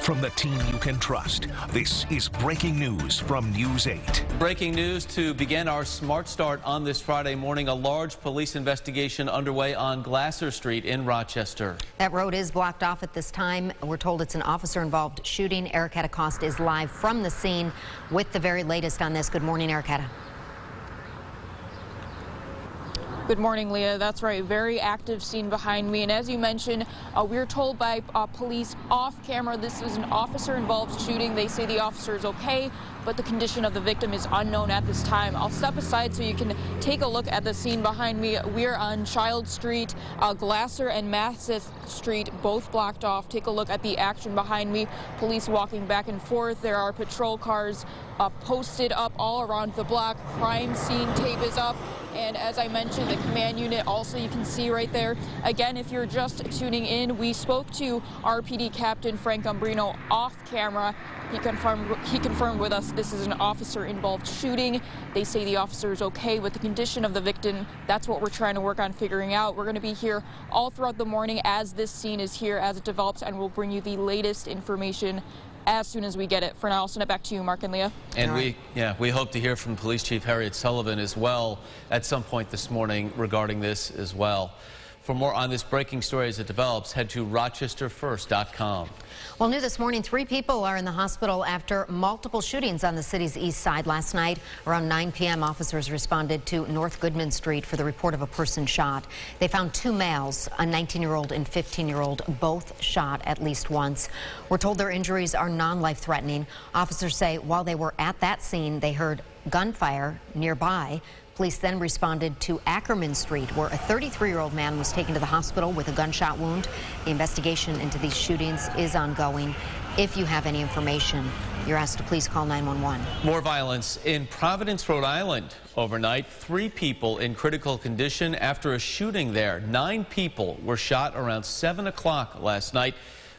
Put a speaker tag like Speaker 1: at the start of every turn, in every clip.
Speaker 1: from the team you can trust. This is breaking news from News 8.
Speaker 2: Breaking news to begin our Smart Start on this Friday morning. A large police investigation underway on Glasser Street in Rochester.
Speaker 3: That road is blocked off at this time. We're told it's an officer-involved shooting. Erica Costa is live from the scene with the very latest on this. Good morning, Erica.
Speaker 4: Good morning, Leah. That's right. Very active scene behind me. And as you mentioned, we were told by police off camera this was an officer-involved shooting. They say the officer is okay, but the condition of the victim is unknown at this time. I'll step aside so you can take a look at the scene behind me. We're on Child Street, Glasser and Masseth Street, both blocked off. Take a look at the action behind me. Police walking back and forth. There are patrol cars posted up all around the block. Crime scene tape is up. And as I mentioned, the command unit also you can see right there. Again, if you're just tuning in, we spoke to RPD Captain Frank Umbrino off camera. He confirmed with us this is an officer-involved shooting. They say the officer is okay with the condition of the victim. That's what we're trying to work on figuring out. We're going to be here all throughout the morning as this scene is here, as it develops, and we'll bring you the latest information as soon as we get it. For now, I'll send it back to you, Mark and Leah.
Speaker 2: And we hope to hear from Police Chief Harriet Sullivan as well at some point this morning regarding this as well. For more on this breaking story as it develops, head to rochesterfirst.com.
Speaker 3: Well, new this morning, 3 people are in the hospital after multiple shootings on the city's east side last night. Around 9 p.m., officers responded to North Goodman Street for the report of a person shot. They found 2 males, a 19-year-old and 15-year-old, both shot at least once. We're told their injuries are non-life-threatening. Officers say while they were at that scene, they heard gunfire nearby. Police then responded to Ackerman Street, where a 33-year-old man was taken to the hospital with a gunshot wound. The investigation into these shootings is ongoing. If you have any information, you're asked to please call 911.
Speaker 2: More violence in Providence, Rhode Island. Overnight, 3 people in critical condition after a shooting there. 9 people were shot around 7 o'clock last night.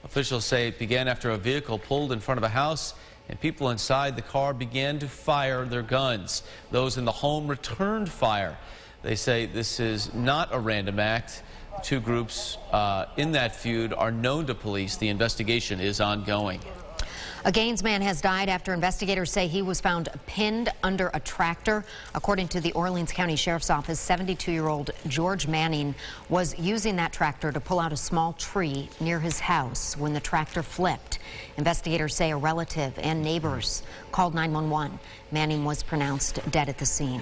Speaker 2: Officials say it began after a vehicle pulled in front of a house and people inside the car began to fire their guns. Those in the home returned fire. They say this is not a random act. 2 groups in that feud are known to police. The investigation is ongoing.
Speaker 3: A Gaines man has died after investigators say he was found pinned under a tractor. According to the Orleans County Sheriff's Office, 72-year-old George Manning was using that tractor to pull out a small tree near his house when the tractor flipped. Investigators say a relative and neighbors called 911. Manning was pronounced dead at the scene.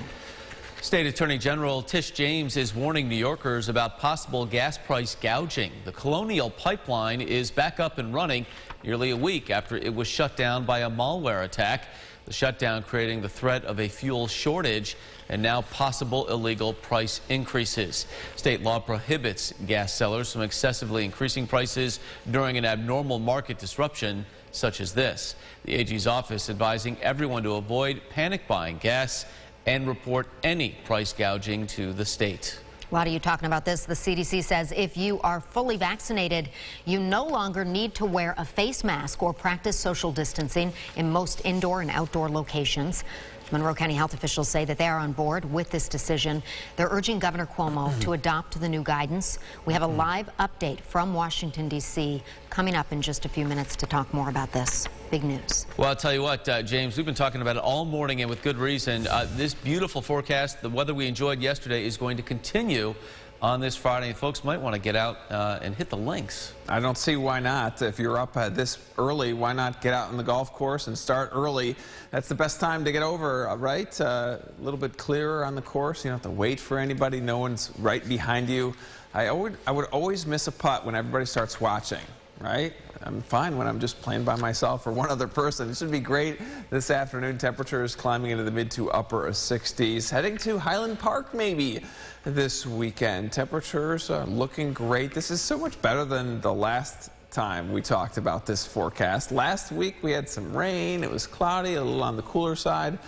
Speaker 2: State Attorney General Tish James is warning New Yorkers about possible gas price gouging. The Colonial Pipeline is back up and running nearly a week after it was shut down by a malware attack. The shutdown creating the threat of a fuel shortage and now possible illegal price increases. State law prohibits gas sellers from excessively increasing prices during an abnormal market disruption such as this. The AG's office advising everyone to avoid panic buying gas and report any price gouging to the state.
Speaker 3: A lot of you talking about this. The CDC says if you are fully vaccinated, you no longer need to wear a face mask or practice social distancing in most indoor and outdoor locations. Monroe County health officials say that they are on board with this decision. They're urging Governor Cuomo to adopt the new guidance. We have a live update from Washington, D.C. coming up in just a few minutes to talk more about this. Big news.
Speaker 2: Well, I'll tell you what, James, we've been talking about it all morning and with good reason. This beautiful forecast, the weather we enjoyed yesterday, is going to continue on this Friday. Folks might want to get out and hit the links.
Speaker 5: I don't see why not. If you're up this early, why not get out on the golf course and start early? That's the best time to get over, right? A little bit clearer on the course. You don't have to wait for anybody. No one's right behind you. I would always miss a putt when everybody starts watching, right? I'm fine when I'm just playing by myself or one other person. It should be great this afternoon. Temperatures climbing into the mid to upper 60s. Heading to Highland Park maybe this weekend. Temperatures are looking great. This is so much better than the last time we talked about this forecast. Last week we had some rain. It was cloudy, a little on the cooler side.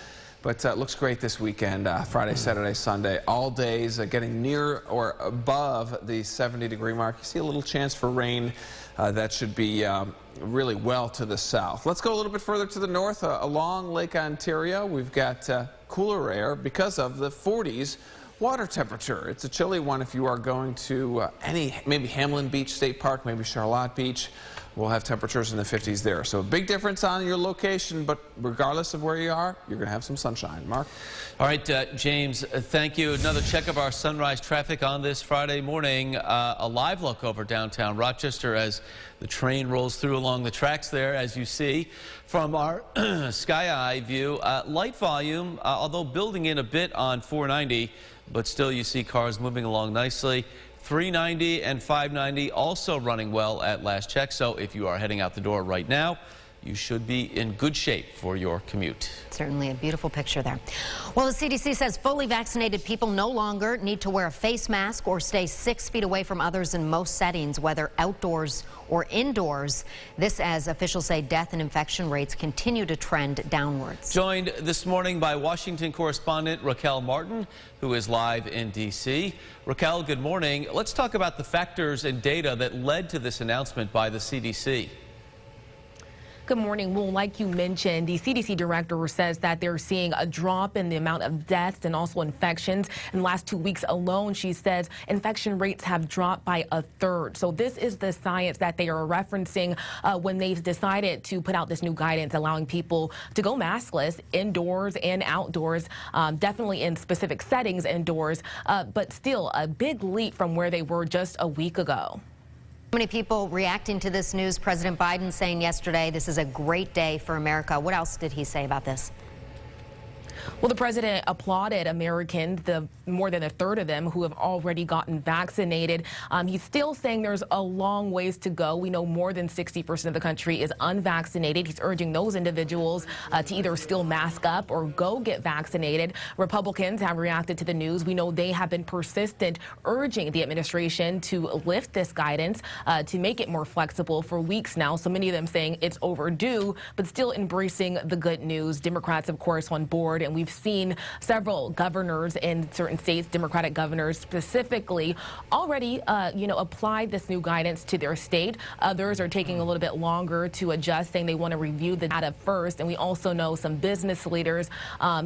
Speaker 5: But it looks great this weekend, Friday, Saturday, Sunday, all days getting near or above the 70-degree mark. You see a little chance for rain. That should be really well to the south. Let's go a little bit further to the north along Lake Ontario. We've got cooler air because of the 40s water temperature. It's a chilly one if you are going to maybe Hamlin Beach State Park, maybe Charlotte Beach. we'll have temperatures in the 50s there. So a big difference on your location, but regardless of where you are, you're going to have some sunshine. Mark?
Speaker 2: All right, James, thank you. Another check of our sunrise traffic on this Friday morning. A live look over downtown Rochester as the train rolls through along the tracks there, as you see from our sky eye view. Light volume, although building in a bit on 490, but still you see cars moving along nicely. 390 and 590 also running well at last check. So if you are heading out the door right now, you should be in good shape for your commute.
Speaker 3: Certainly a beautiful picture there. Well, the CDC says fully vaccinated people no longer need to wear a face mask or stay 6 feet away from others in most settings, whether outdoors or indoors. This as officials say death and infection rates continue to trend downwards.
Speaker 2: Joined this morning by Washington correspondent Raquel Martin, who is live in D.C. Raquel, good morning. Let's talk about the factors and data that led to this announcement by the CDC.
Speaker 6: Good morning. Well, like you mentioned, the CDC director says that they're seeing a drop in the amount of deaths and also infections. In the last 2 weeks alone, she says infection rates have dropped by 1/3. So this is the science that they are referencing when they've decided to put out this new guidance allowing people to go maskless indoors and outdoors, definitely in specific settings indoors, but still a big leap from where they were just a week ago.
Speaker 3: Many people reacting to this news. President Biden saying yesterday this is a great day for America. What else did he say about this?
Speaker 6: Well, the president applauded Americans, the more than 1/3 of them who have already gotten vaccinated. He's still saying there's a long ways to go. We know more than 60% of the country is unvaccinated. He's urging those individuals to either still mask up or go get vaccinated. Republicans have reacted to the news. We know they have been persistent, urging the administration to lift this guidance, to make it more flexible for weeks now. So many of them saying it's overdue, but still embracing the good news. Democrats, of course, on board. And we've seen several governors in certain states, Democratic governors specifically, already, applied this new guidance to their state. Others are taking a little bit longer to adjust, saying they want to review the data first. And we also know some business leaders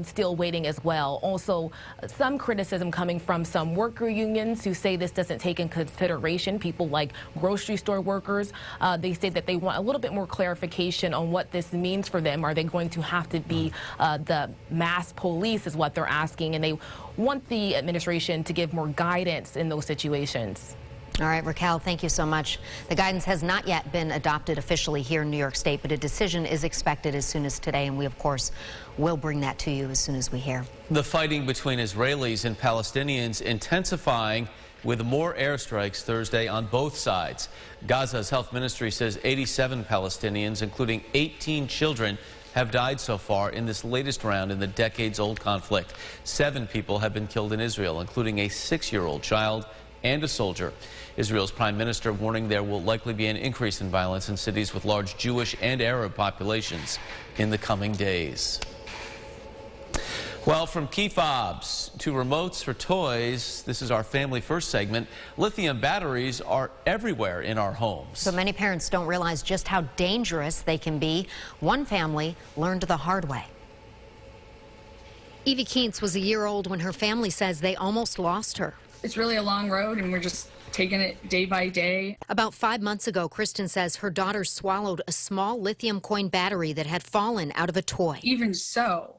Speaker 6: still waiting as well. Also, some criticism coming from some worker unions who say this doesn't take in consideration people like grocery store workers. They say that they want a little bit more clarification on what this means for them. Are they going to have to be the mass police is what they're asking, and they want the administration to give more guidance in those situations.
Speaker 3: All right, Raquel, thank you so much. The guidance has not yet been adopted officially here in New York State, but a decision is expected as soon as today, and we, of course, will bring that to you as soon as we hear.
Speaker 2: The fighting between Israelis and Palestinians intensifying with more airstrikes Thursday on both sides. Gaza's health ministry says 87 Palestinians, including 18 children, have died so far in this latest round in the decades-old conflict. 7 people have been killed in Israel, including a 6-year-old child and a soldier. Israel's prime minister warning there will likely be an increase in violence in cities with large Jewish and Arab populations in the coming days. Well, from key fobs to remotes for toys, this is our Family First segment. Lithium batteries are everywhere in our homes.
Speaker 3: So many parents don't realize just how dangerous they can be. One family learned the hard way. Evie Keentz was a year old when her family says they almost lost her.
Speaker 7: It's really a long road, and we're just taking it day by day.
Speaker 3: About 5 months ago, Kristen says her daughter swallowed a small lithium coin battery that had fallen out of a toy.
Speaker 7: Even so,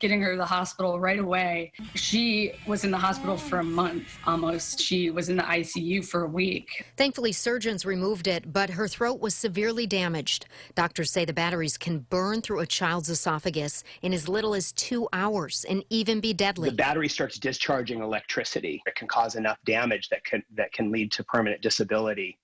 Speaker 7: getting her to the hospital right away. She was in the hospital for a month almost. She was in the ICU for a week.
Speaker 3: Thankfully, surgeons removed it, but her throat was severely damaged. Doctors say the batteries can burn through a child's esophagus in as little as 2 hours and even be deadly.
Speaker 8: The battery starts discharging electricity. It can cause enough damage that can lead to permanent disability.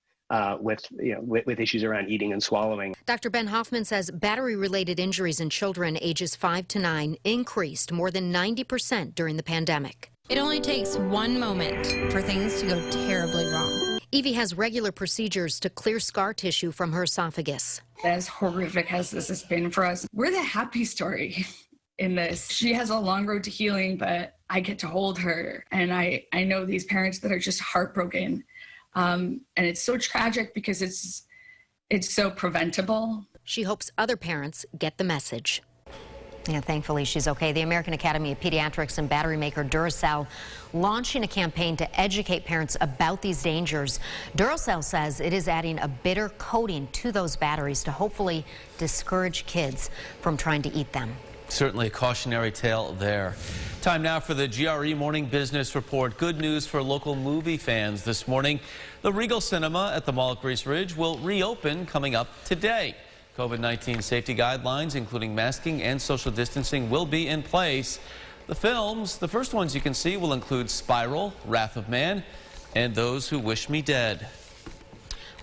Speaker 8: With issues around eating and swallowing.
Speaker 3: Dr. Ben Hoffman says battery-related injuries in children ages 5 to 9 increased more than 90% during the pandemic.
Speaker 9: It only takes one moment for things to go terribly wrong.
Speaker 3: Evie has regular procedures to clear scar tissue from her esophagus.
Speaker 7: As horrific as this has been for us, we're the happy story in this. She has a long road to healing, but I get to hold her, and I know these parents that are just heartbroken. And it's so tragic because it's so preventable.
Speaker 3: She hopes other parents get the message. Yeah, thankfully she's okay. The American Academy of Pediatrics and battery maker Duracell launching a campaign to educate parents about these dangers. Duracell says it is adding a bitter coating to those batteries to hopefully discourage kids from trying to eat them.
Speaker 2: Certainly a cautionary tale there. Time now for the GRE Morning Business Report. Good news for local movie fans this morning. The Regal Cinema at the Mall at Grease Ridge will reopen coming up today. COVID-19 safety guidelines, including masking and social distancing, will be in place. The films, the first ones you can see, will include Spiral, Wrath of Man, and Those Who Wish Me Dead.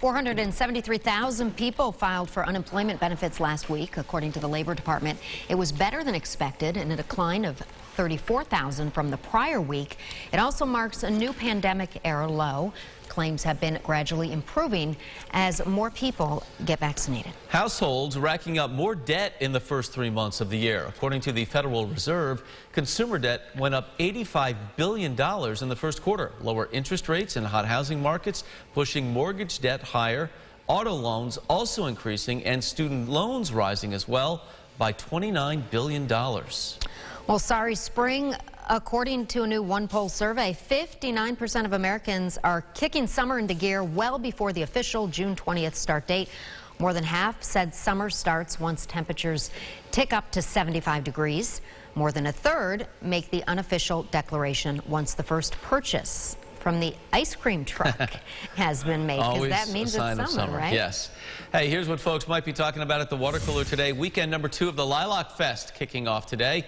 Speaker 3: 473,000 people filed for unemployment benefits last week, according to the Labor Department. It was better than expected and a decline of 34,000 from the prior week. It also marks a new pandemic-era low. Claims have been gradually improving as more people get vaccinated.
Speaker 2: Households racking up more debt in the first 3 months of the year. According to the Federal Reserve, consumer debt went up $85 billion in the first quarter. Lower interest rates in hot housing markets pushing mortgage debt higher. Auto loans also increasing and student loans rising as well by $29 billion.
Speaker 3: Well, sorry, spring. According to a new one-poll survey, 59% of Americans are kicking summer into gear well before the official June 20th start date. More than half said summer starts once temperatures tick up to 75 degrees. More than a third make the unofficial declaration once the first purchase from the ice cream truck has been made, because that means it's summer, right?
Speaker 2: Yes. Hey, here's what folks might be talking about at the water cooler today. Weekend number 2 of the Lilac Fest kicking off today.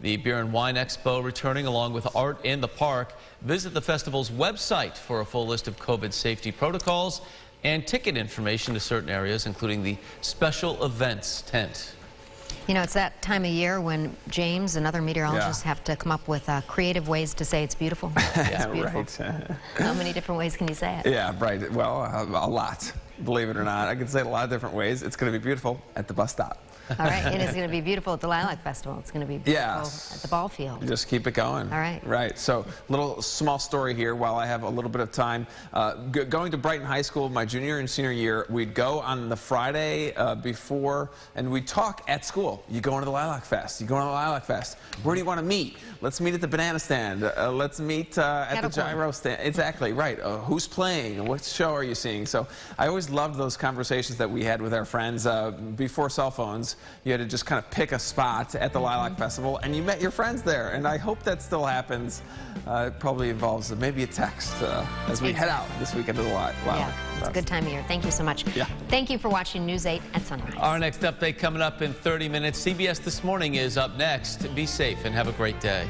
Speaker 2: The Beer and Wine Expo returning along with Art in the Park. Visit the festival's website for a full list of COVID safety protocols and ticket information to certain areas, including the special events tent.
Speaker 3: You know, it's that time of year when James and other meteorologists have to come up with creative ways to say it's beautiful. It's beautiful.
Speaker 5: Right.
Speaker 3: How many different ways can you say it?
Speaker 5: Yeah, right. Well, a lot. Believe it or not, I can say it a lot of different ways. It's going to be beautiful at the bus stop.
Speaker 3: All right, and it's going to be beautiful at the Lilac Festival. It's going to be beautiful at the ball field.
Speaker 5: Just keep it going.
Speaker 3: All right.
Speaker 5: Right. So, little small story here while I have a little bit of time. Going to Brighton High School my junior and senior year, we'd go on the Friday before, and we'd talk at school. You going to the Lilac Fest? You going to the Lilac Fest? Where do you want to meet? Let's meet at the banana stand. Let's meet at the gyro stand. Exactly. Right. Who's playing? What show are you seeing? So, I always loved those conversations that we had with our friends before cell phones. You had to just kind of pick a spot at the Lilac Festival, and you met your friends there. And I hope that still happens. It probably involves maybe a text as we head out this weekend to the Lilac.
Speaker 3: Yeah, it's a good time of year. Thank you so much.
Speaker 5: Yeah.
Speaker 3: Thank you for watching News 8 at Sunrise.
Speaker 2: Our next update coming up in 30 minutes. CBS This Morning is up next. Be safe and have a great day.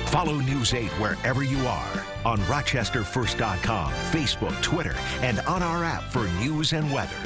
Speaker 1: Follow News 8 wherever you are on RochesterFirst.com, Facebook, Twitter, and on our app for news and weather.